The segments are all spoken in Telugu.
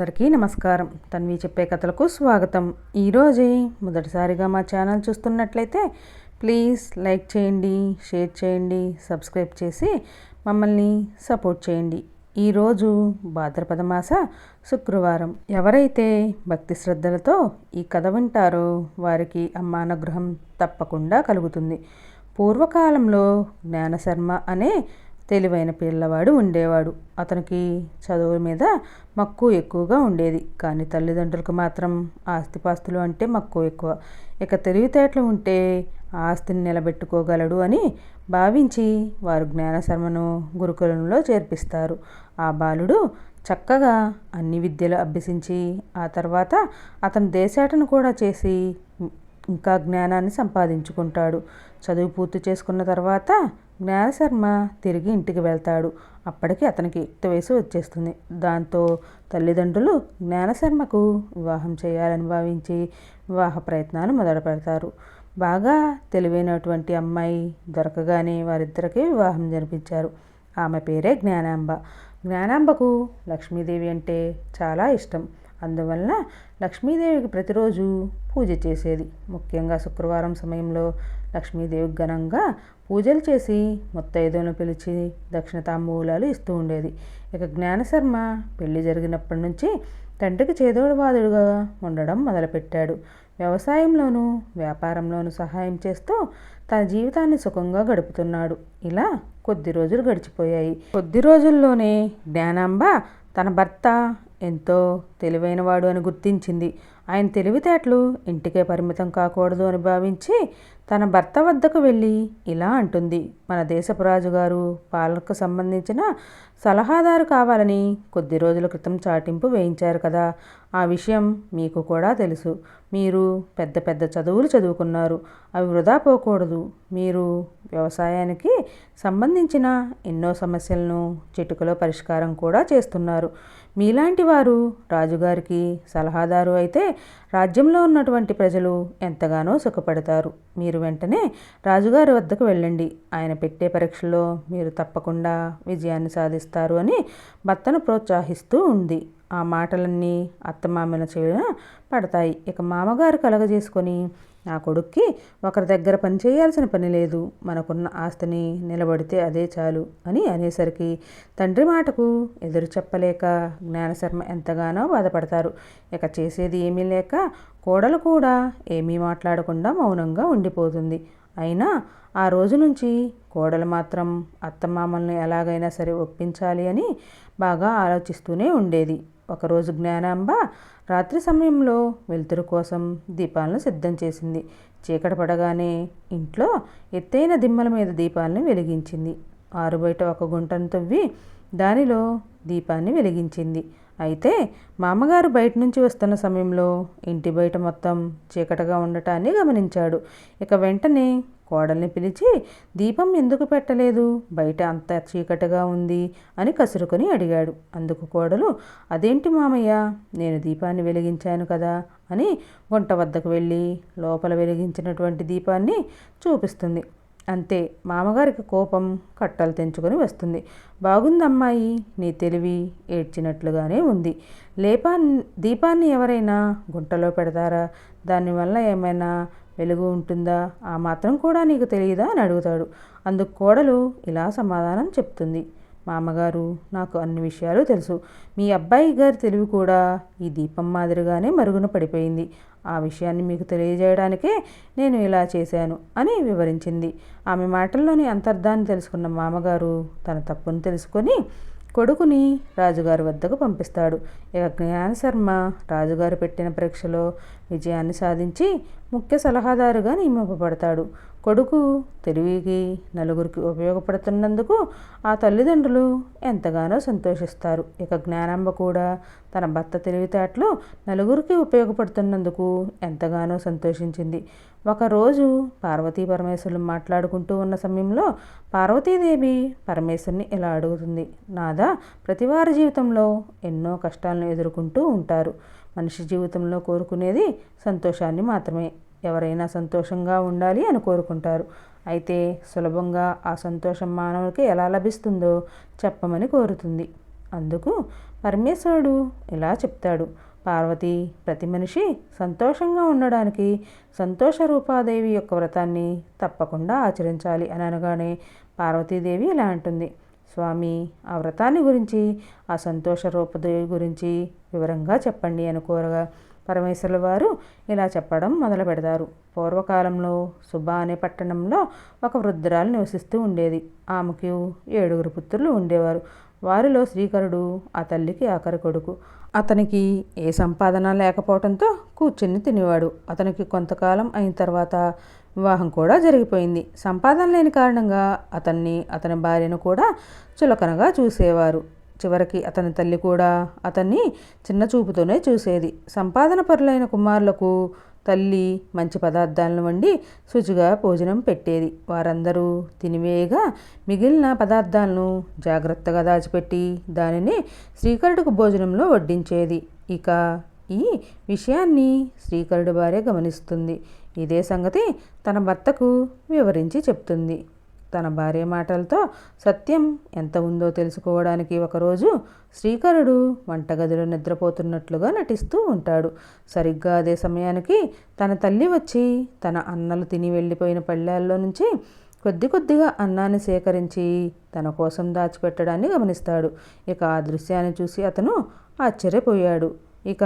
అందరికీ నమస్కారం. తన్వి చెప్పే కథలకు స్వాగతం. ఈరోజు మొదటిసారిగా మా ఛానల్ చూస్తున్నట్లయితే ప్లీజ్ లైక్ చేయండి, షేర్ చేయండి, సబ్స్క్రైబ్ చేసి మమ్మల్ని సపోర్ట్ చేయండి. ఈరోజు భాద్రపద మాస శుక్రవారం. ఎవరైతే భక్తి శ్రద్ధలతో ఈ కథ వింటారో వారికి అమ్మ అనుగ్రహం తప్పకుండా కలుగుతుంది. పూర్వకాలంలో జ్ఞానశర్మ అనే తెలివైన పిల్లవాడు ఉండేవాడు. అతనికి చదువు మీద మక్కువ ఎక్కువగా ఉండేది. కానీ తల్లిదండ్రులకు మాత్రం ఆస్తిపాస్తులు అంటే మక్కువ ఎక్కువ. ఇక తెలివితేటలు ఉంటే ఆ ఆస్తిని నిలబెట్టుకోగలడు అని భావించి వారు జ్ఞానశర్మను గురుకులంలో చేర్పిస్తారు. ఆ బాలుడు చక్కగా అన్ని విద్యలు అభ్యసించి ఆ తర్వాత అతను దేశాటన కూడా చేసి ఇంకా జ్ఞానాన్ని సంపాదించుకుంటాడు. చదువు పూర్తి చేసుకున్న తర్వాత జ్ఞానశర్మ తిరిగి ఇంటికి వెళ్తాడు. అప్పటికి అతనికి యుక్త వయసు వచ్చేస్తుంది. దాంతో తల్లిదండ్రులు జ్ఞానశర్మకు వివాహం చేయాలని భావించి వివాహ ప్రయత్నాలు మొదలు పెడతారు. బాగా తెలివైనటువంటి అమ్మాయి దొరకగానే వారిద్దరికీ వివాహం జరిపించారు. ఆమె పేరే జ్ఞానాంబ. జ్ఞానాంబకు లక్ష్మీదేవి అంటే చాలా ఇష్టం. అందువలన లక్ష్మీదేవికి ప్రతిరోజు పూజ చేసేది. ముఖ్యంగా శుక్రవారం సమయంలో లక్ష్మీదేవికి ఘనంగా పూజలు చేసి ముత్తైదులను పిలిచి దక్షిణ తాంబూలాలు ఇస్తూ ఉండేది. ఇక జ్ఞానశర్మ పెళ్లి జరిగినప్పటి నుంచి తండ్రికి చేదోడువాదుడుగా ఉండడం మొదలుపెట్టాడు. వ్యవసాయంలోనూ వ్యాపారంలోనూ సహాయం చేస్తూ తన జీవితాన్ని సుఖంగా గడుపుతున్నాడు. ఇలా కొద్ది రోజులు గడిచిపోయాయి. కొద్ది రోజుల్లోనే జ్ఞానాంబ తన భర్త ఎంతో తెలివైనవాడు అని గుర్తించింది. ఆయన తెలివితేటలు ఇంటికే పరిమితం కాకూడదు అని భావించి తన భర్త వద్దకు వెళ్ళి ఇలా అంటుంది. మన దేశపు రాజుగారు పాలనకు సంబంధించిన సలహాదారు కావాలని కొద్ది రోజుల క్రితం చాటింపు వేయించారు కదా. ఆ విషయం మీకు కూడా తెలుసు. మీరు పెద్ద పెద్ద చదువులు చదువుకున్నారు. అవి వృధా పోకూడదు. మీరు వ్యవసాయానికి సంబంధించిన ఎన్నో సమస్యలను చిటికలో పరిష్కారం కూడా చేస్తున్నారు. మీలాంటి వారు రాజుగారికి సలహాదారు అయితే రాజ్యంలో ఉన్నటువంటి ప్రజలు ఎంతగానో సుఖపడతారు. మీరు వెంటనే రాజుగారి వద్దకు వెళ్ళండి. ఆయన పెట్టే పరీక్షల్లో మీరు తప్పకుండా విజయాన్ని సాధిస్తారు అని భర్తను ప్రోత్సహిస్తూ ఉంది. ఆ మాటలన్నీ అత్తమామల చెవిన పడతాయి. ఇక మామగారు కలగజేసుకొని, నా కొడుక్కి ఒకరి దగ్గర పని చేయాల్సిన పని లేదు. మనకున్న ఆస్తిని నిలబడితే అదే చాలు అని అనేసరికి తండ్రి మాటకు ఎదురు చెప్పలేక జ్ఞానశర్మ ఎంతగానో బాధపడతారు. ఇక చేసేది ఏమీ లేక కోడలు కూడా ఏమీ మాట్లాడకుండా మౌనంగా ఉండిపోతుంది. అయినా ఆ రోజు నుంచి కోడలు మాత్రం అత్తమామల్ని ఎలాగైనా సరే ఒప్పించాలి అని బాగా ఆలోచిస్తూనే ఉండేది. ఒకరోజు జ్ఞానాంబ రాత్రి సమయంలో వెలుతురు కోసం దీపాలను సిద్ధం చేసింది. చీకటి పడగానే ఇంట్లో ఎత్తైన దిమ్మల మీద దీపాలను వెలిగించింది. ఆరుబయట ఒక గుంటను తవ్వి దానిలో దీపాన్ని వెలిగించింది. అయితే మామగారు బయట నుంచి వస్తున్న సమయంలో ఇంటి బయట మొత్తం చీకటిగా ఉండటాన్ని గమనించాడు. ఇక వెంటనే కోడల్ని పిలిచి, దీపం ఎందుకు పెట్టలేదు? బయట అంత చీకటిగా ఉంది అని కసురుకొని అడిగాడు. అందుకు కోడలు, అదేంటి మామయ్య, నేను దీపాన్ని వెలిగించాను కదా అని గుంట వద్దకు వెళ్ళి లోపల వెలిగించినటువంటి దీపాన్ని చూపిస్తుంది. అంతే, మామగారికి కోపం కట్టలు తెంచుకొని వస్తుంది. బాగుందమ్మాయి, నీ తెలివి ఏడ్చినట్లుగానే ఉంది. దీపాన్ని ఎవరైనా గుంటలో పెడతారా? దానివల్ల ఏమైనా వెలుగు ఉంటుందా? ఆ మాత్రం కూడా నీకు తెలియదా అని అడుగుతాడు. అందుకు కోడలు ఇలా సమాధానం చెప్తుంది. మామగారు, నాకు అన్ని విషయాలు తెలుసు. మీ అబ్బాయి గారి తెలివి కూడా ఈ దీపం మాదిరిగానే మరుగున పడిపోయింది. ఆ విషయాన్ని మీకు తెలియజేయడానికే నేను ఇలా చేశాను అని వివరించింది. ఆమె మాటల్లోని అంతర్ధాన్ని తెలుసుకున్న మామగారు తన తప్పును తెలుసుకొని కొడుకుని రాజుగారి వద్దకు పంపిస్తాడు. ఇక జ్ఞానశర్మ రాజుగారు పెట్టిన పరీక్షలో విజయాన్ని సాధించి ముఖ్య సలహాదారుగా నియమింపబడతాడు. కొడుకు తెలివికి నలుగురికి ఉపయోగపడుతున్నందుకు ఆ తల్లిదండ్రులు ఎంతగానో సంతోషిస్తారు. ఇక జ్ఞానాంబ కూడా తన భర్త తెలివితేటలు నలుగురికి ఉపయోగపడుతున్నందుకు ఎంతగానో సంతోషించింది. ఒకరోజు పార్వతీ పరమేశ్వరులు మాట్లాడుకుంటూ ఉన్న సమయంలో పార్వతీదేవి పరమేశ్వరుని ఇలా అడుగుతుంది. నాదా, ప్రతివారి జీవితంలో ఎన్నో కష్టాలను ఎదుర్కొంటూ ఉంటారు. మనిషి జీవితంలో కోరుకునేది సంతోషాన్ని మాత్రమే. ఎవరైనా సంతోషంగా ఉండాలి అని కోరుకుంటారు. అయితే సులభంగా ఆ సంతోషం మానవునికి ఎలా లభిస్తుందో చెప్పమని కోరుతుంది. అందుకు పరమేశ్వరుడు ఇలా చెప్తాడు, పార్వతి, ప్రతి మనిషి సంతోషంగా ఉండడానికి సంతోష రూపాదేవి యొక్క వ్రతాన్ని తప్పకుండా ఆచరించాలి అని అనగానే పార్వతీదేవి ఇలా అంటుంది, స్వామి, ఆ వ్రతాన్ని గురించి, ఆ సంతోష రూపదేవి గురించి వివరంగా చెప్పండి అని కోరగా పరమేశ్వరుల వారు ఇలా చెప్పడం మొదలు పెడతారు. పూర్వకాలంలో సుబ అనే పట్టణంలో ఒక వృద్ధురాలు నివసిస్తూ ఉండేది. ఆమెకు 7 పుత్రులు ఉండేవారు. వారిలో శ్రీకరుడు ఆ తల్లికి ఆఖరి కొడుకు. అతనికి ఏ సంపాదన లేకపోవడంతో కూర్చుని తినేవాడు. అతనికి కొంతకాలం అయిన తర్వాత వివాహం కూడా జరిగిపోయింది. సంపాదన లేని కారణంగా అతని భార్యను కూడా చులకనగా చూసేవారు. చివరికి అతని తల్లి కూడా అతన్ని చిన్న చూపుతోనే చూసేది. సంపాదన పరులైన కుమారులకు తల్లి మంచి పదార్థాలను వండి శుచిగా భోజనం పెట్టేది. వారందరూ తినివేయగా మిగిలిన పదార్థాలను జాగ్రత్తగా దాచిపెట్టి దానిని శ్రీకరుడికి భోజనంలో వడ్డించేది. ఇక ఈ విషయాన్ని శ్రీకరుడి భార్య గమనిస్తుంది. ఇదే సంగతి తన భర్తకు వివరించి చెప్తుంది. తన భార్య మాటలతో సత్యం ఎంత ఉందో తెలుసుకోవడానికి ఒకరోజు శ్రీకరుడు వంటగదిలో నిద్రపోతున్నట్లుగా నటిస్తూ ఉంటాడు. సరిగ్గా అదే సమయానికి తన తల్లి వచ్చి తన అన్నలు తిని వెళ్ళిపోయిన పళ్ళాల్లో నుంచి కొద్దిగా అన్నాన్ని సేకరించి తన కోసం దాచిపెట్టడాన్ని గమనిస్తాడు. ఇక ఆ దృశ్యాన్ని చూసి అతను ఆశ్చర్యపోయాడు. ఇక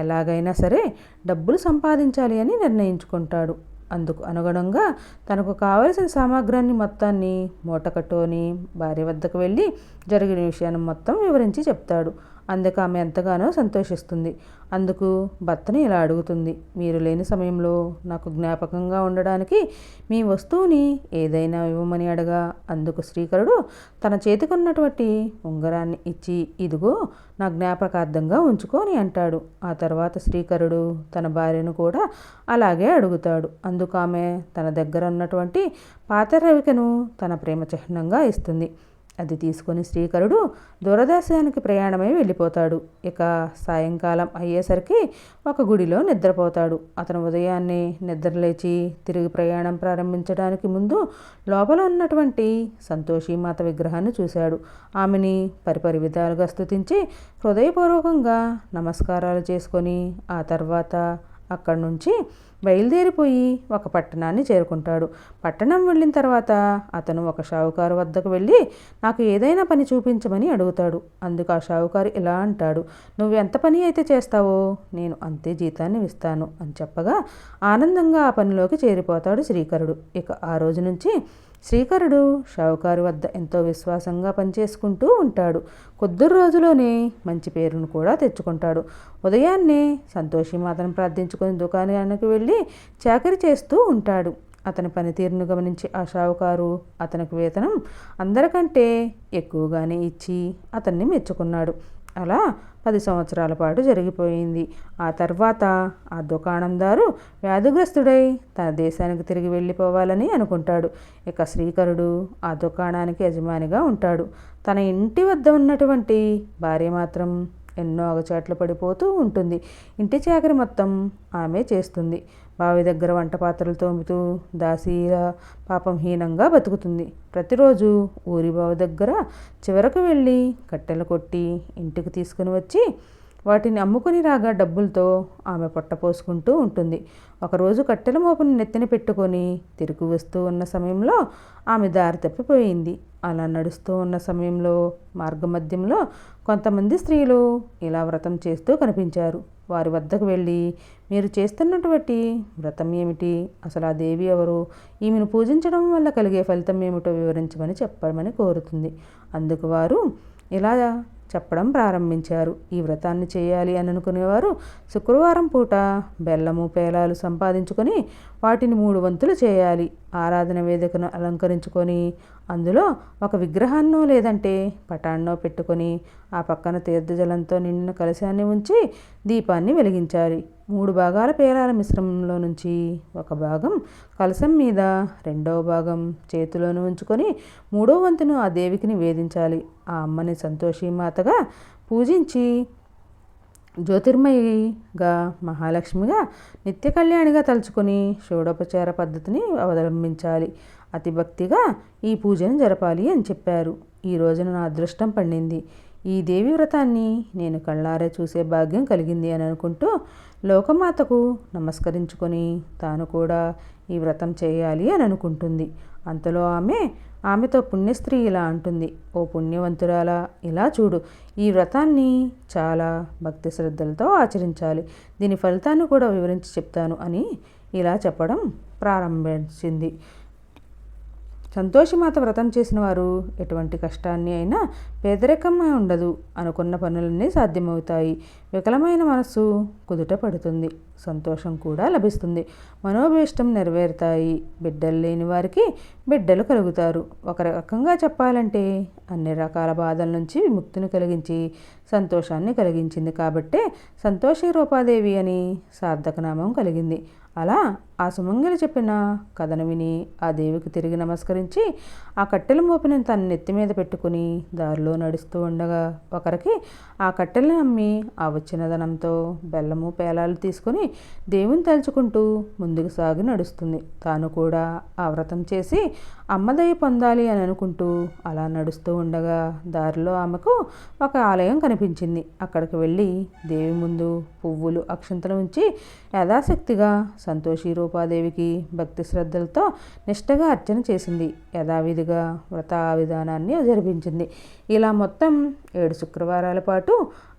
ఎలాగైనా సరే డబ్బులు సంపాదించాలి అని నిర్ణయించుకుంటాడు. అందుకు అనుగుణంగా తనకు కావలసిన సామాగ్రాన్ని మొత్తాన్ని మూటకట్టుకొని భార్య వద్దకు వెళ్ళి జరిగిన విషయాన్ని మొత్తం వివరించి చెప్తాడు. అందుకు ఆమె ఎంతగానో సంతోషిస్తుంది. అందుకు భర్తని ఇలా అడుగుతుంది, మీరు లేని సమయంలో నాకు జ్ఞాపకంగా ఉండడానికి మీ వస్తువుని ఏదైనా ఇవ్వమని అడగా అందుకు శ్రీకరుడు తన చేతికున్నటువంటి ఉంగరాన్ని ఇచ్చి, ఇదిగో నా జ్ఞాపకార్థంగా ఉంచుకొని అంటాడు. ఆ తర్వాత శ్రీకరుడు తన భార్యను కూడా అలాగే అడుగుతాడు. అందుకు ఆమె తన దగ్గర ఉన్నటువంటి పాత రవికను తన ప్రేమ చిహ్నంగా ఇస్తుంది. అది తీసుకొని శ్రీకరుడు దూరదేశానికి ప్రయాణమై వెళ్ళిపోతాడు. ఇక సాయంకాలం అయ్యేసరికి ఒక గుడిలో నిద్రపోతాడు. అతను ఉదయాన్నే నిద్రలేచి తిరిగి ప్రయాణం ప్రారంభించడానికి ముందు లోపల ఉన్నటువంటి సంతోషీమాత విగ్రహాన్ని చూశాడు. ఆమెని పరిపరి విధాలుగా స్తుతించి హృదయపూర్వకంగా నమస్కారాలు చేసుకొని ఆ తర్వాత అక్కడి నుంచి బయలుదేరిపోయి ఒక పట్టణాన్ని చేరుకుంటాడు. పట్టణం వెళ్ళిన తర్వాత అతను ఒక షావుకారు వద్దకు వెళ్ళి నాకు ఏదైనా పని చూపించమని అడుగుతాడు. అందుకు ఆ షావుకారు ఇలా అంటాడు, నువ్వు ఎంత పని అయితే చేస్తావో నేను అంతే జీతాన్ని ఇస్తాను అని చెప్పగా ఆనందంగా ఆ పనిలోకి చేరిపోతాడు శ్రీకరుడు. ఇక ఆ రోజు నుంచి శ్రీకరుడు షావుకారు వద్ద ఎంతో విశ్వాసంగా పనిచేసుకుంటూ ఉంటాడు. కొద్ది రోజులోనే మంచి పేరును కూడా తెచ్చుకుంటాడు. ఉదయాన్నే సంతోషిమాతను ప్రార్థించుకొని దుకాణానికి వెళ్ళి చాకరీ చేస్తూ ఉంటాడు. అతని పనితీరును గమనించి ఆ షావుకారు అతనికి వేతనం అందరికంటే ఎక్కువగానే ఇచ్చి అతన్ని మెచ్చుకున్నాడు. అలా 10 సంవత్సరాల పాటు జరిగిపోయింది. ఆ తర్వాత ఆ దుకాణందారు వ్యాధిగ్రస్తుడై తన దేశానికి తిరిగి వెళ్ళిపోవాలని అనుకుంటాడు. ఇక శ్రీకరుడు ఆ దుకాణానికి యజమానిగా ఉంటాడు. తన ఇంటి వద్ద ఉన్నటువంటి భార్య మాత్రం ఎన్నో అగచాట్లు పడిపోతూ ఉంటుంది. ఇంటి చాకరీ మొత్తం ఆమె చేస్తుంది. బావి దగ్గర వంట పాత్రలు తోముతూ దాసీలా పాపం హీనంగా బతుకుతుంది. ప్రతిరోజు ఊరి బావి దగ్గర చివరకు వెళ్ళి కట్టెలు కొట్టి ఇంటికి తీసుకుని వచ్చి వాటిని అమ్ముకుని రాగా డబ్బులతో ఆమె పొట్ట పోసుకుంటూ ఉంటుంది. ఒకరోజు కట్టెల మోపుని నెత్తిన పెట్టుకొని తిరిగి వస్తూ ఉన్న సమయంలో ఆమె దారి తప్పిపోయింది. అలా నడుస్తూ ఉన్న సమయంలో మార్గమధ్యంలో కొంతమంది స్త్రీలు ఇలా వ్రతం చేస్తూ కనిపించారు. వారి వద్దకు వెళ్ళి మీరు చేస్తున్నటువంటి వ్రతం ఏమిటి, అసలు ఆ దేవి ఎవరు, ఈమెను పూజించడం వల్ల కలిగే ఫలితం ఏమిటో వివరించమని చెప్పమని కోరుతుంది. అందుకు వారు ఇలా చెప్పడం ప్రారంభించారు. ఈ వ్రతాన్ని చేయాలి అని అనుకునేవారు శుక్రవారం పూట బెల్లము పేలాలు సంపాదించుకొని వాటిని 3 వంతులు చేయాలి. ఆరాధన వేదికను అలంకరించుకొని అందులో ఒక విగ్రహాన్నో లేదంటే పటాన్నో పెట్టుకొని ఆ పక్కన తీర్థజలంతో నిండిన కలశాన్ని ఉంచి దీపాన్ని వెలిగించాలి. 3 భాగాల పేలాల మిశ్రమంలో నుంచి ఒక భాగం కలశం మీద, రెండవ భాగం చేతిలోనే ఉంచుకొని 3వ వంతును ఆ దేవికి నివేదించాలి. ఆ అమ్మని సంతోషీమాతగా పూజించి జ్యోతిర్మయిగా మహాలక్ష్మిగా నిత్య కళ్యాణిగా తలుచుకొని షోడోపచార పద్ధతిని అవలంబించాలి. అతి భక్తిగా ఈ పూజను జరపాలి అని చెప్పారు. ఈ రోజున నా అదృష్టం పండింది. ఈ దేవి వ్రతాన్ని నేను కళ్ళారే చూసే భాగ్యం కలిగింది అని అనుకుంటూ లోకమాతకు నమస్కరించుకొని తాను కూడా ఈ వ్రతం చేయాలి అని అనుకుంటుంది. అంతలో ఆమెతో పుణ్యస్త్రీ ఇలా అంటుంది, ఓ పుణ్యవంతురాలా, ఇలా చూడు, ఈ వ్రతాన్ని చాలా భక్తి శ్రద్ధలతో ఆచరించాలి. దీని ఫలితాన్ని కూడా వివరించి చెప్తాను అని ఇలా చెప్పడం ప్రారంభించింది. సంతోషిమాత వ్రతం చేసిన వారు ఎటువంటి కష్టాన్ని అయినా పేదరికమే ఉండదు. అనుకున్న పనులన్నీ సాధ్యమవుతాయి. వికలమైన మనస్సు కుదుట పడుతుంది. సంతోషం కూడా లభిస్తుంది. మనోభీష్టం నెరవేరుతాయి. బిడ్డలు లేని వారికి బిడ్డలు కలుగుతారు. ఒక రకంగా చెప్పాలంటే అన్ని రకాల బాధల నుంచి విముక్తిని కలిగించి సంతోషాన్ని కలిగించింది. కాబట్టే సంతోషి రూపాదేవి అని సార్థకనామం కలిగింది. అలా ఆ సుమంగలి చెప్పిన కథను విని ఆ దేవికి తిరిగి నమస్కరించి ఆ కట్టెల మోపిని తన నెత్తి మీద పెట్టుకుని దారిలో నడుస్తూ ఉండగా ఒకరికి ఆ కట్టెలను అమ్మి ఆ వచ్చిన ధనంతో బెల్లము పేలాలు తీసుకుని దేవుని తలుచుకుంటూ ముందుకు సాగి నడుస్తుంది. తాను కూడా ఆ వ్రతం చేసి అమ్మదయ్య పొందాలి అని అనుకుంటూ అలా నడుస్తూ ఉండగా దారిలో ఆమెకు ఒక ఆలయం కనిపించింది. అక్కడికి వెళ్ళి దేవి ముందు పువ్వులు అక్షంతలు ఉంచి యథాశక్తిగా సంతోషి రూపాదేవికి భక్తి శ్రద్ధలతో నిష్టగా అర్చన చేసింది. యథావిధిగా వ్రత విధానాన్ని జరిపించింది. ఇలా మొత్తం 7 శుక్రవారాల పాటు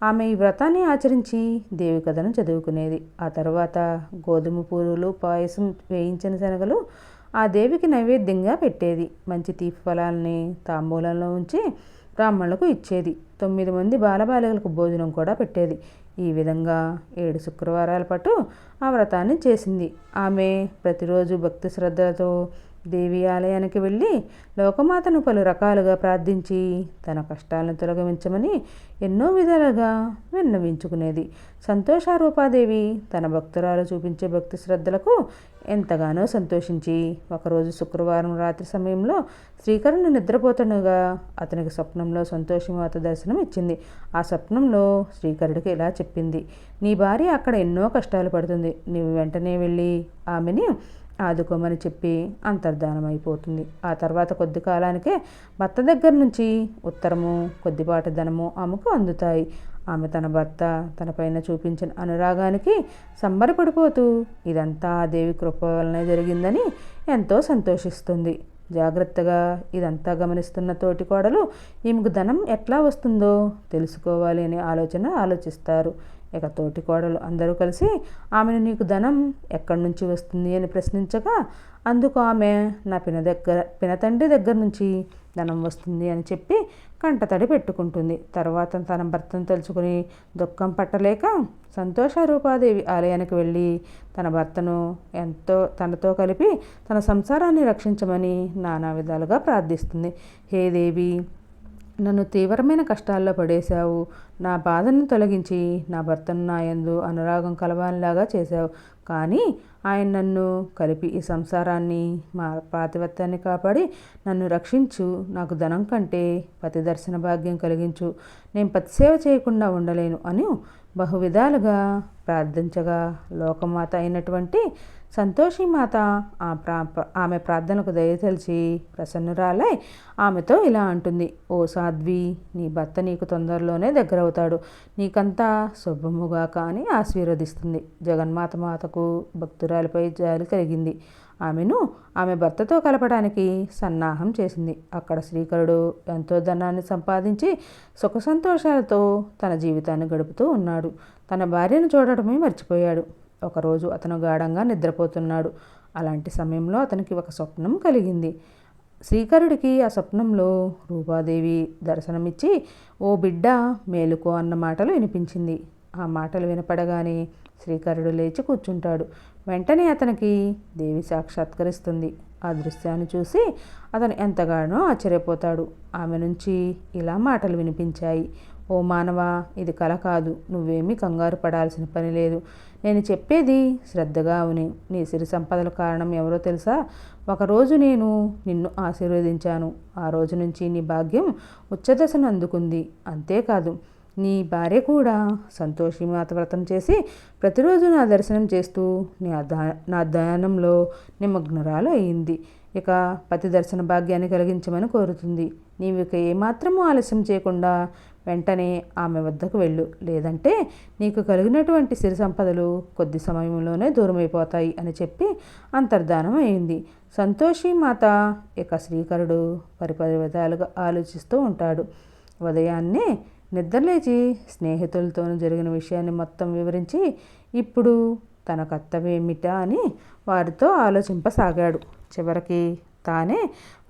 ఆమె ఈ వ్రతాన్ని ఆచరించి దేవి కథను చదువుకునేది. ఆ తర్వాత గోధుమ పూలు పాయసం వేయించిన శనగలు ఆ దేవికి నైవేద్యంగా పెట్టేది. మంచి తీపి ఫలాల్ని తాంబూలంలో ఉంచి బ్రాహ్మణులకు ఇచ్చేది. 9 మంది బాలబాలికలకు భోజనం కూడా పెట్టేది. ఈ విధంగా 7 శుక్రవారాల పాటు ఆ వ్రతాన్ని చేసింది. ఆమె ప్రతిరోజు భక్తి శ్రద్ధలతో దేవి ఆలయానికి వెళ్ళి లోకమాతను పలు రకాలుగా ప్రార్థించి తన కష్టాలను తొలగించమని ఎన్నో విధాలుగా విన్నవించుకునేది. సంతోషారూపాదేవి తన భక్తురాలు చూపించే భక్తి శ్రద్ధలకు ఎంతగానో సంతోషించి ఒకరోజు శుక్రవారం రాత్రి సమయంలో శ్రీకరుని నిద్రపోతుండగా అతనికి స్వప్నంలో సంతోషిమాత దర్శనం ఇచ్చింది. ఆ స్వప్నంలో శ్రీకరుడికి ఇలా చెప్పింది, నీ భార్య అక్కడ ఎన్నో కష్టాలు పడుతుంది. నీవు వెంటనే వెళ్ళి ఆమెని ఆదుకోమని చెప్పి అంతర్ధానమైపోతుంది. ఆ తర్వాత కొద్ది కాలానికే భర్త దగ్గర నుంచి ఉత్తరము కొద్దిపాటి ధనము ఆమెకు అందుతాయి. ఆమె తన భర్త తనపైన చూపించిన అనురాగానికి సంబరపడిపోతూ ఇదంతా ఆ దేవి కృప వలనే జరిగిందని ఎంతో సంతోషిస్తుంది. జాగ్రత్తగా ఇదంతా గమనిస్తున్న తోటి కోడలు ఈమెకు ధనం ఎట్లా వస్తుందో తెలుసుకోవాలి అనే ఆలోచిస్తారు. ఇక తోటి కోడలు అందరూ కలిసి ఆమెను నీకు ధనం ఎక్కడి నుంచి వస్తుంది అని ప్రశ్నించగా అందుకు ఆమె నా పినతండ్రి దగ్గర నుంచి ధనం వస్తుంది అని చెప్పి కంటతడి పెట్టుకుంటుంది. తర్వాత తన భర్తను తలుచుకుని దుఃఖం పట్టలేక సంతోషరూపాదేవి ఆలయానికి వెళ్ళి తన భర్తను తనతో కలిపి తన సంసారాన్ని రక్షించమని నానా విధాలుగా ప్రార్థిస్తుంది. హే దేవి, నన్ను తీవ్రమైన కష్టాల్లో పడేశావు. నా బాధను తొలగించి నా భర్తను నా యందు అనురాగం కలవానిలాగా చేశావు. కానీ ఆయన నన్ను కలిపి ఈ సంసారాన్ని మా పాతివత్యాన్ని కాపాడి నన్ను రక్షించు. నాకు ధనం కంటే పతి దర్శన భాగ్యం కలిగించు. నేను పతిసేవ చేయకుండా ఉండలేను అని బహువిధాలుగా ప్రార్థించగా లోకమాత అయినటువంటి సంతోషిమాత ఆమె ప్రార్థనకు దయతలిచి ప్రసన్నురాలై ఆమెతో ఇలా అంటుంది, ఓ సాధ్వి, నీ భర్త నీకు తొందరలోనే దగ్గరవుతాడు. నీకంతా శుభముగాక అని ఆశీర్వదిస్తుంది. జగన్మాతకు భక్తురాలిపై జాలి కలిగింది. ఆమె భర్తతో కలపడానికి సన్నాహం చేసింది. అక్కడ శ్రీకరుడు ఎంతో ధనాన్ని సంపాదించి సుఖ సంతోషాలతో తన జీవితాన్ని గడుపుతూ ఉన్నాడు. తన భార్యను చూడటమే మర్చిపోయాడు. ఒకరోజు అతను గాఢంగా నిద్రపోతున్నాడు. అలాంటి సమయంలో అతనికి ఒక స్వప్నం కలిగింది. శ్రీకరుడికి ఆ స్వప్నంలో రూపాదేవి దర్శనమిచ్చి ఓ బిడ్డ మేలుకో అన్న మాటలు వినిపించింది. ఆ మాటలు వినపడగానే శ్రీకరుడు లేచి కూర్చుంటాడు. వెంటనే అతనికి దేవి సాక్షాత్కరిస్తుంది. ఆ దృశ్యాన్ని చూసి అతను ఎంతగానో ఆశ్చర్యపోతాడు. ఆమె నుంచి ఇలా మాటలు వినిపించాయి, ఓ మానవా, ఇది కల కాదు. నువ్వేమీ కంగారు పడాల్సిన పని లేదు. నేను చెప్పేది శ్రద్ధగా అవుని. నీ సిరి సంపదల కారణం ఎవరో తెలుసా? ఒకరోజు నేను నిన్ను ఆశీర్వదించాను. ఆ రోజు నుంచి నీ భాగ్యం ఉచ్చదశను అందుకుంది. అంతేకాదు, నీ భార్య కూడా సంతోషిమాత వ్రతం చేసి ప్రతిరోజు నా దర్శనం చేస్తూ నా ధ్యానంలో నిమగ్నురాలు అయింది. ఇక పతి దర్శన భాగ్యాన్ని కలిగించమని కోరుతుంది. నీవు ఇక ఏమాత్రమూ ఆలస్యం చేయకుండా వెంటనే ఆమె వద్దకు వెళ్ళు, లేదంటే నీకు కలిగినటువంటి సిరి సంపదలు కొద్ది సమయంలోనే దూరమైపోతాయి అని చెప్పి అంతర్ధానం అయింది. సంతోషి మాత ఇక శ్రీకరుడు పరిపరి విధాలుగా ఆలోచిస్తూ ఉంటాడు. ఉదయాన్నే నిద్రలేచి స్నేహితులతో జరిగిన విషయాన్ని మొత్తం వివరించి ఇప్పుడు తన కర్తవ్యం ఏమిటా అని వారితో ఆలోచింపసాగాడు. చివరికి తానే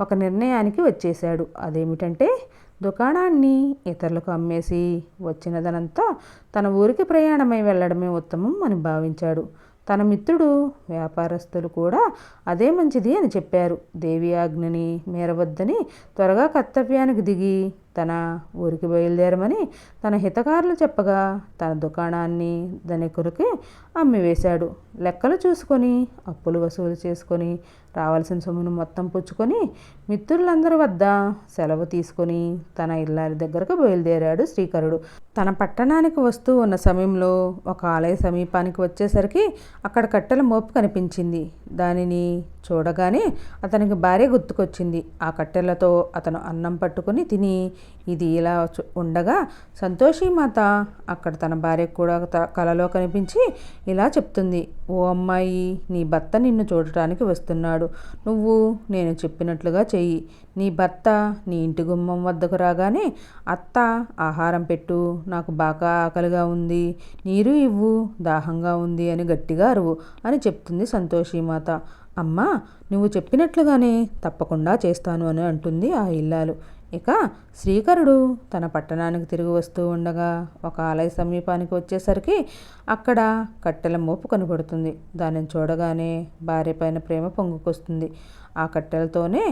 ఒక నిర్ణయానికి వచ్చేశాడు. అదేమిటంటే దుకాణాన్ని ఇతరులకు అమ్మేసి వచ్చినదనంతా తన ఊరికి ప్రయాణమై వెళ్ళడమే ఉత్తమం అని భావించాడు. తన మిత్రుడు వ్యాపారస్తులు కూడా అదే మంచిది అని చెప్పారు. దేవి ఆజ్ఞని మేరవద్దని త్వరగా కర్తవ్యానికి దిగి తన ఊరికి బయలుదేరమని తన హితకారులు చెప్పగా తన దుకాణాన్ని ధనికురికి అమ్మివేశాడు. లెక్కలు చూసుకొని అప్పులు వసూలు చేసుకొని రావాల్సిన సొమ్మును మొత్తం పుచ్చుకొని మిత్రులందరి వద్ద సెలవు తీసుకొని తన ఇల్లారి దగ్గరకు బయలుదేరాడు శ్రీకరుడు. తన పట్టణానికి వస్తూ ఉన్న సమయంలో ఒక ఆలయ సమీపానికి వచ్చేసరికి అక్కడ కట్టెల మోపు కనిపించింది. దానిని చూడగానే అతనికి భార్య గుర్తుకొచ్చింది. ఆ కట్టెలతో అతను అన్నం పట్టుకొని తిని ఇది ఇలా ఉండగా సంతోషిమాత అక్కడ తన భార్యకు కూడా కలలో కనిపించి ఇలా చెప్తుంది, ఓ అమ్మాయి, నీ భర్త నిన్ను చూడటానికి వస్తున్నాడు. నువ్వు నేను చెప్పినట్లుగా చెయ్యి. నీ భర్త నీ ఇంటి గుమ్మం వద్దకు రాగానే అత్త ఆహారం పెట్టు, నాకు బాగా ఆకలిగా ఉంది, నీరు ఇవ్వు, దాహంగా ఉంది అని గట్టిగా అరువు అని చెప్తుంది సంతోషిమాత. అమ్మా, నువ్వు చెప్పినట్లుగానే తప్పకుండా చేస్తాను అని అంటుంది ఆ ఇల్లాలు. ఇక శ్రీకరుడు తన పట్టణానికి తిరిగి వస్తూ ఉండగా ఒక ఆలయ సమీపానికి వచ్చేసరికి అక్కడ కట్టెల మోపు కనబడుతుంది. దానిని చూడగానే భార్య పైన ప్రేమ పొంగుకొస్తుంది. ఆ కట్టెలతోనే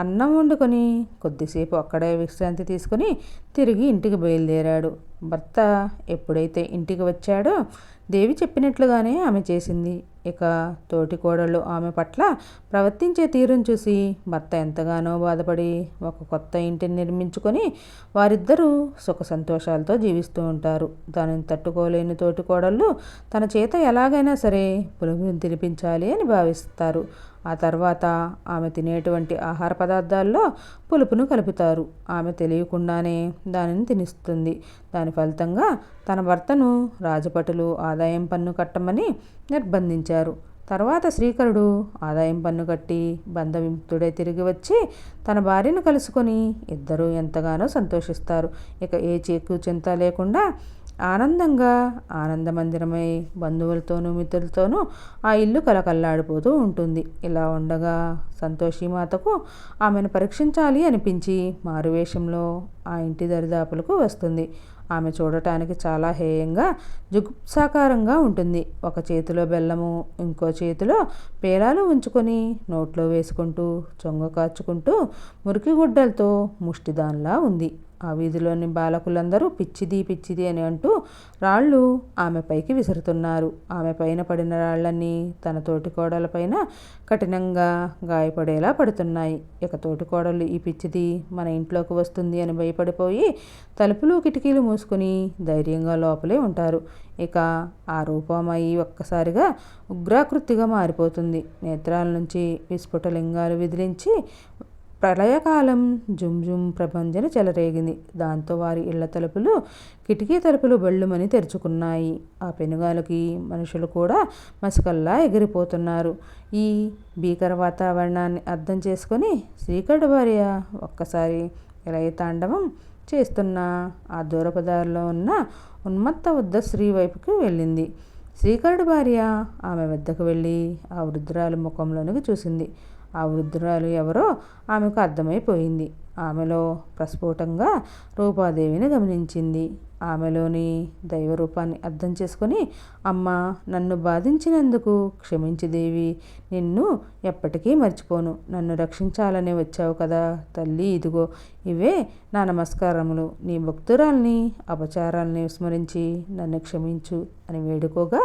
అన్నం వండుకొని కొద్దిసేపు అక్కడే విశ్రాంతి తీసుకుని తిరిగి ఇంటికి బయలుదేరాడు. భర్త ఎప్పుడైతే ఇంటికి వచ్చాడో దేవి చెప్పినట్లుగానే ఆమె చేసింది. ఇక తోటి కోడళ్ళు ఆమె పట్ల ప్రవర్తించే తీరును చూసి భర్త ఎంతగానో బాధపడి ఒక కొత్త ఇంటిని నిర్మించుకొని వారిద్దరూ సుఖ సంతోషాలతో జీవిస్తూ ఉంటారు. దానిని తట్టుకోలేని తోటి కోడళ్ళు తన చేత ఎలాగైనా సరే పులుగుని తినిపించాలి అని భావిస్తారు. ఆ తర్వాత ఆమె తినేటువంటి ఆహార పదార్థాల్లో పులుపును కలుపుతారు. ఆమె తెలియకుండానే దానిని తినిస్తుంది. దాని ఫలితంగా తన భర్తను రాజభటులు ఆదాయం పన్ను కట్టమని నిర్బంధించారు. తర్వాత శ్రీకరుడు ఆదాయం పన్ను కట్టి బంధవిముక్తుడై తిరిగి వచ్చి తన భార్యను కలుసుకొని ఇద్దరూ ఎంతగానో సంతోషిస్తారు. ఇక ఏ చీకు చింత లేకుండా ఆనందంగా ఆనందమందిరమై బంధువులతోనూ మిత్రులతోనూ ఆ ఇల్లు కలకల్లాడిపోతూ ఉంటుంది. ఇలా ఉండగా సంతోషిమాతకు ఆమెను పరీక్షించాలి అనిపించి మారువేషంలో ఆ ఇంటి దరిదాపులకు వస్తుంది. ఆమె చూడటానికి చాలా హేయంగా జుగుప్సాకారంగా ఉంటుంది. ఒక చేతిలో బెల్లము, ఇంకో చేతిలో పేలాలు ఉంచుకొని నోట్లో వేసుకుంటూ చొంగ కాచుకుంటూ మురికి గుడ్డలతో ముష్టిదాన్లా ఉంది. ఆ వీధిలోని బాలకులందరూ పిచ్చిది పిచ్చిది అని అంటూ రాళ్ళు ఆమె పైకి విసురుతున్నారు. ఆమె పైన పడిన రాళ్ళన్నీ తన తోటి కోడల పైన కఠినంగా గాయపడేలా పడుతున్నాయి. ఇక తోటి కోడలు ఈ పిచ్చిది మన ఇంట్లోకి వస్తుంది అని భయపడిపోయి తలుపులు కిటికీలు మూసుకొని ధైర్యంగా లోపలే ఉంటారు. ఇక ఆ రూపమయ్యి ఒక్కసారిగా ఉగ్రాకృతిగా మారిపోతుంది. నేత్రాల నుంచి విస్ఫుటలింగాలు విదిలించి ప్రళయకాలం జుమ్ ప్రభంజన చెలరేగింది. దాంతో వారి ఇళ్ల తలుపులు కిటికీ తలుపులు బళ్ళుమని తెరుచుకున్నాయి. ఆ పెనుగాలకి మనుషులు కూడా మసకల్లా ఎగిరిపోతున్నారు. ఈ భీకర వాతావరణాన్ని అర్థం చేసుకొని శ్రీకరుడు భార్య ఒక్కసారి ఇలయ తాండవం చేస్తున్న ఆ దూరపదారిలో ఉన్న ఉన్మత్త వద్ద స్త్రీ వైపుకి వెళ్ళింది. శ్రీకరుడు భార్య ఆమె వద్దకు వెళ్ళి ఆ వృద్ధురాలు ముఖంలోనికి చూసింది. ఆ వృద్ధురాలు ఎవరో ఆమెకు అర్థమైపోయింది. ఆమెలో ప్రస్ఫుటంగా రూపాదేవిని గమనించింది. ఆమెలోని దైవరూపాన్ని అర్థం చేసుకొని, అమ్మ, నన్ను బాధించినందుకు క్షమించి దేవి, నిన్ను ఎప్పటికీ మర్చిపోను. నన్ను రక్షించాలని వచ్చావు కదా తల్లి, ఇదిగో ఇవే నా నమస్కారములు. నీ భక్తురాల్ని అపచారాల్ని విస్మరించి నన్ను క్షమించు అని వేడుకోగా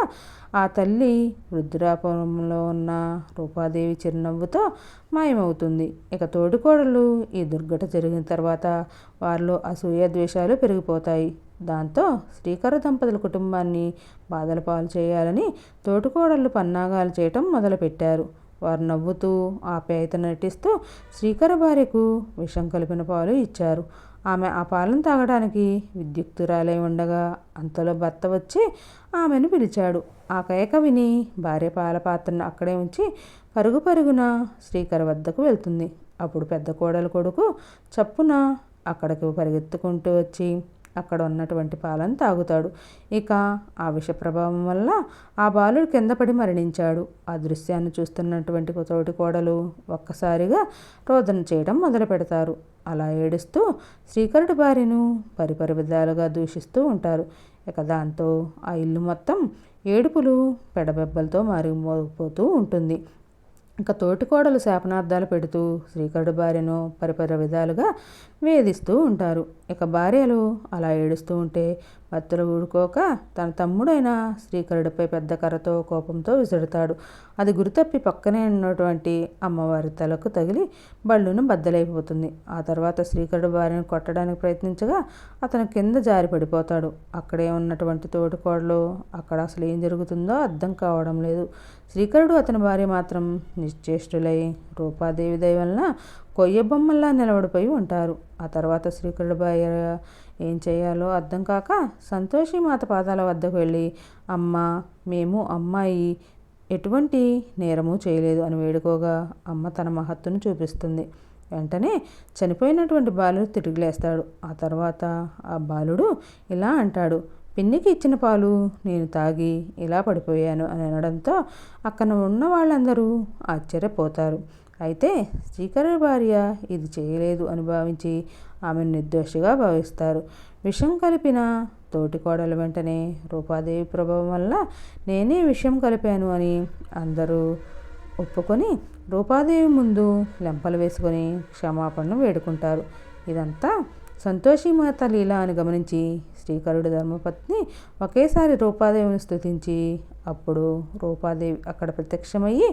ఆ తల్లి వృద్ధురాపురంలో ఉన్న రూపాదేవి చిరునవ్వుతో మాయమవుతుంది. ఇక తోడికోడలు ఈ దుర్ఘటన జరిగిన తర్వాత వారిలో అసూయ ద్వేషాలు పెరిగిపోతాయి. దాంతో శ్రీకర దంపతుల కుటుంబాన్ని బాధల పాలు చేయాలని తోటికోడళ్ళు పన్నాగాలు చేయటం మొదలుపెట్టారు. వారు నవ్వుతూ ఆప్యాయత నటిస్తూ శ్రీకర భార్యకు విషం కలిపిన పాలు ఇచ్చారు. ఆమె ఆ పాలను తాగడానికి విద్యుక్తురాలై ఉండగా అంతలో భర్త వచ్చి ఆమెను పిలిచాడు. ఆ కేక విని భార్య పాల పాత్రను అక్కడే ఉంచి పరుగు పరుగున శ్రీకర్ వద్దకు వెళ్తుంది. అప్పుడు పెద్ద కోడలు కొడుకు చప్పున అక్కడికి పరిగెత్తుకుంటూ వచ్చి అక్కడ ఉన్నటువంటి పాలను తాగుతాడు. ఇక ఆ విష ప్రభావం వల్ల ఆ బాలుడు కింద పడి మరణించాడు. ఆ దృశ్యాన్ని చూస్తున్నటువంటి తోటి కోడలు ఒక్కసారిగా రోదన చేయడం మొదలు పెడతారు. అలా ఏడుస్తూ శ్రీకరుడి భార్యను పరిపరి విధాలుగా దూషిస్తూ ఉంటారు. ఇక దాంతో ఆ ఇల్లు మొత్తం ఏడుపులు పెడబెబ్బలతో మారిపోతూ ఉంటుంది. ఇంకా తోటికోడలు శాపనార్థాలు పెడుతూ శ్రీకరుడు భార్యను పరిపరి విధాలుగా వేధిస్తూ ఉంటారు. ఇక భార్యలు అలా ఏడుస్తూ ఉంటే భర్తలు ఊరుకోక తన తమ్ముడైన శ్రీకరుడిపై పెద్ద కర్రతో కోపంతో విసురుతాడు. అది గురితప్పి పక్కనే ఉన్నటువంటి అమ్మవారి తలకు తగిలి బళ్ళును బద్దలైపోతుంది. ఆ తర్వాత శ్రీకరుడు భార్యను కొట్టడానికి ప్రయత్నించగా అతను కింద జారి పడిపోతాడు. అక్కడే ఉన్నటువంటి తోటికోడలు అక్కడ అసలు ఏం జరుగుతుందో అర్థం కావడం లేదు. శ్రీకరుడు అతని భార్య మాత్రం నిశ్చేష్టులై రూపాదేవి దయ వలన కొయ్య బొమ్మల్లా నిలబడిపోయి ఉంటారు. ఆ తర్వాత శ్రీకరుడు భార్య ఏం చేయాలో అర్థం కాక సంతోషి మాత పాదాల వద్దకు వెళ్ళి, అమ్మ, మేము అమ్మాయి ఎటువంటి నేరము చేయలేదు అని వేడుకోగా అమ్మ తన మహత్తును చూపిస్తుంది. వెంటనే చనిపోయినటువంటి బాలుడు తిరిగి లేస్తాడు. ఆ తర్వాత ఆ బాలుడు ఇలా అంటాడు, పిన్నికి ఇచ్చిన పాలు నేను తాగి ఇలా పడిపోయాను అని అనడంతో అక్కడ ఉన్న వాళ్ళందరూ ఆశ్చర్యపోతారు. అయితే శ్రీకరుడి భార్య ఇది చేయలేదు అని భావించి ఆమెను నిర్దోషిగా భావిస్తారు. విషం కలిపిన తోటికోడలు వెంటనే రూపాదేవి ప్రభావం వల్ల నేనే విషం కలిపాను అని అందరూ ఒప్పుకొని రూపాదేవి ముందు లెంపలు వేసుకొని క్షమాపణను వేడుకుంటారు. ఇదంతా సంతోషిమాత లీల అని గమనించి శ్రీకరుడు ధర్మపత్ని ఒకేసారి రూపాదేవిని స్తుతించి అప్పుడు రూపాదేవి అక్కడ ప్రత్యక్షమయ్యి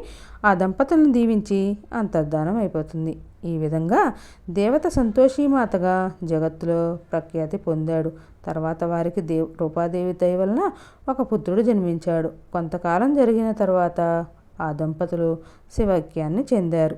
ఆ దంపతులను దీవించి అంతర్ధానం అయిపోతుంది. ఈ విధంగా దేవత సంతోషిమాతగా జగత్తులో ప్రఖ్యాతి పొందాడు. తర్వాత వారికి రూపాదేవి దయ వలన ఒక పుత్రుడు జన్మించాడు. కొంతకాలం జరిగిన తర్వాత ఆ దంపతులు శివైక్యాన్ని చెందారు.